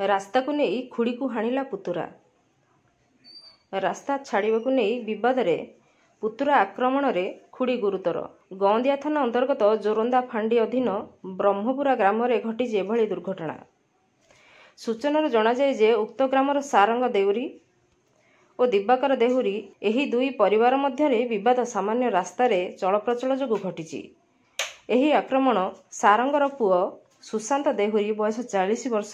रास्ता को नहीं खुड़ी को हाणिला पुतुरा। रास्ता छाड़वाकू नहीं विवाद में पुतुरा आक्रमण रे खुड़ी गुरुतर। गौंदिया थाना अंतर्गत जोरंदा फांडी अधीन ब्रह्मपुरा ग्राम रे घटी एभली दुर्घटना। सूचना जणाଯାए जे उक्त ग्रामर सारंग देउरी और दिवाकर देहुरी एही दुई परिवार मध्य विवाद सामान्य रास्ता रे चलप्रचल जोगु घटी। एही आक्रमण सारंगर पुओ सुशांत देहुरी बयस 40 वर्ष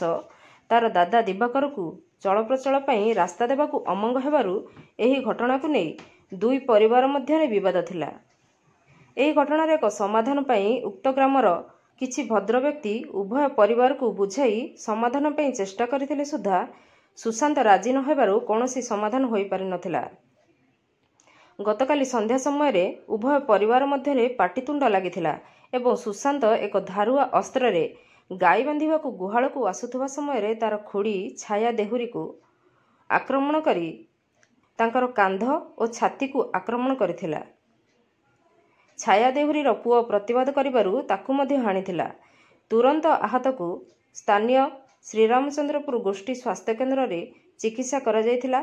तार दादा दिवाकर को चलप्रचल पई रास्ता देवाकू अमंग हेबारु एही घटना को नहीं दुई परिवार मध्य विवाद थिला। एही घटनार एक समाधान पई उक्त ग्रामर किछि भद्र व्यक्ति उभय परिवार को बुझाई समाधान पई चेष्टा करथिले सुधा सुशांत राजी न हेबारु कोनोसी समाधान होई पारि नथिला। गतकाली संध्या समय रे उभय परिवार मध्य पाटितुंड लागिथिला एवं सुशांत एक धारुआ अस्त्र रे गाई बांधिबा को गुहाल को आसुथबा समय रे तार खुड़ी छाया देहुरी को आक्रमण करी तांकर कांध और छाती को आक्रमण करथिला। छाया देहुरी रो पुओ प्रतिवाद करिबारु ताकू मध्ये हानिथिला। तुरंत आहत को स्थानीय श्रीरामचंद्रपुर गोष्ठी स्वास्थ्य केन्द्र रे चिकित्सा करा जायथिला।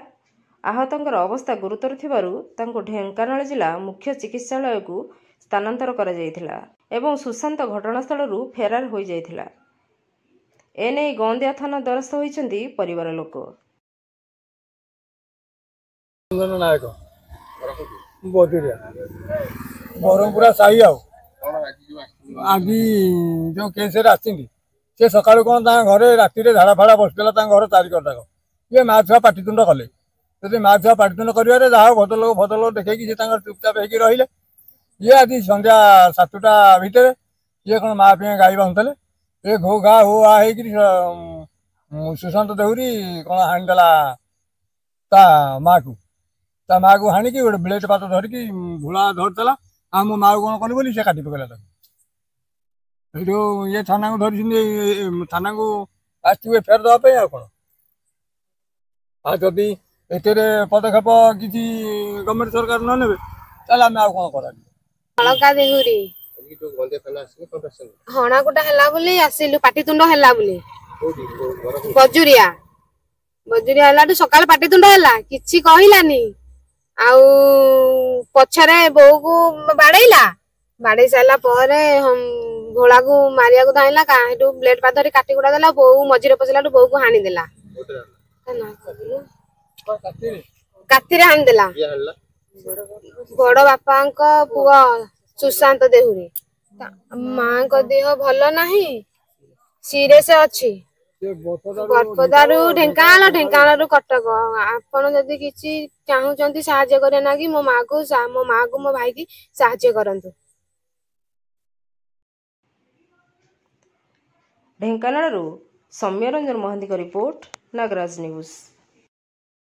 आहतंकर अवस्था गुरुतर थिबारु तांको ढेंकानाल जिला मुख्य चिकित्सालय को स्थानांतर करा जायथिला एवं सुशांत घटनास्थल फेरार हो जायथिला। एने गौंदिया थाना द्वारस्थ होइचंती परिवार लोक। नायक ब्रह्मपुरा साही आज जो केस से सका कौन घरे राति झाड़ा फाड़ा बसला घर चारिकटाक ये माँ छुआ पाटितुंड कले जब माँ छुआ पाटितुंड कर भद्रलोक देखी चुपचाप हो रही ये आज संध्या 7टा भितर ये कौन माँ पे गाई बांधुले ये घो घा हो आ सुशांत देहुरी कौन हाणीदेला माँ को हाणिकी गोटे ब्लेड पात धरिकी भूला धरला आ मो माँ कौन कली बोली से काटी पकड़ा ये थाना को धरी थाना को आसवे फेर देवाई आ कौन आदि एटे पदक्षेप किसी गवर्नमेंट सरकार न ने आम आ कौन करा अलका देहुरी हणा गोटा है बोली आसिलु पाटितुंड है बोली बजुरिया बजुरिया है सकाल पाटितुंड है किसी कहलानी आउ पछरे बो को बाड़ेला बाड़े सारा पर भोला को मारिया को धाइला काहेटू ब्लेड पा धरी काटी गुडा देला बो मझिरे पसला बो को हानि देला काती रे हानि देला बड़ बापा पुआ सुशांत देहुरी माँ को देह भल नहीं सीरियस अच्छी बरपदारू ढेंकानाल कटक आपण जदि किसी चाहूचंती साहाय्य करे ना कि मो माँ को मो भाई की साहाय्य करंतु। ढेंकानाल सौम्यरंजन महांती का रिपोर्ट नागराज न्यूज।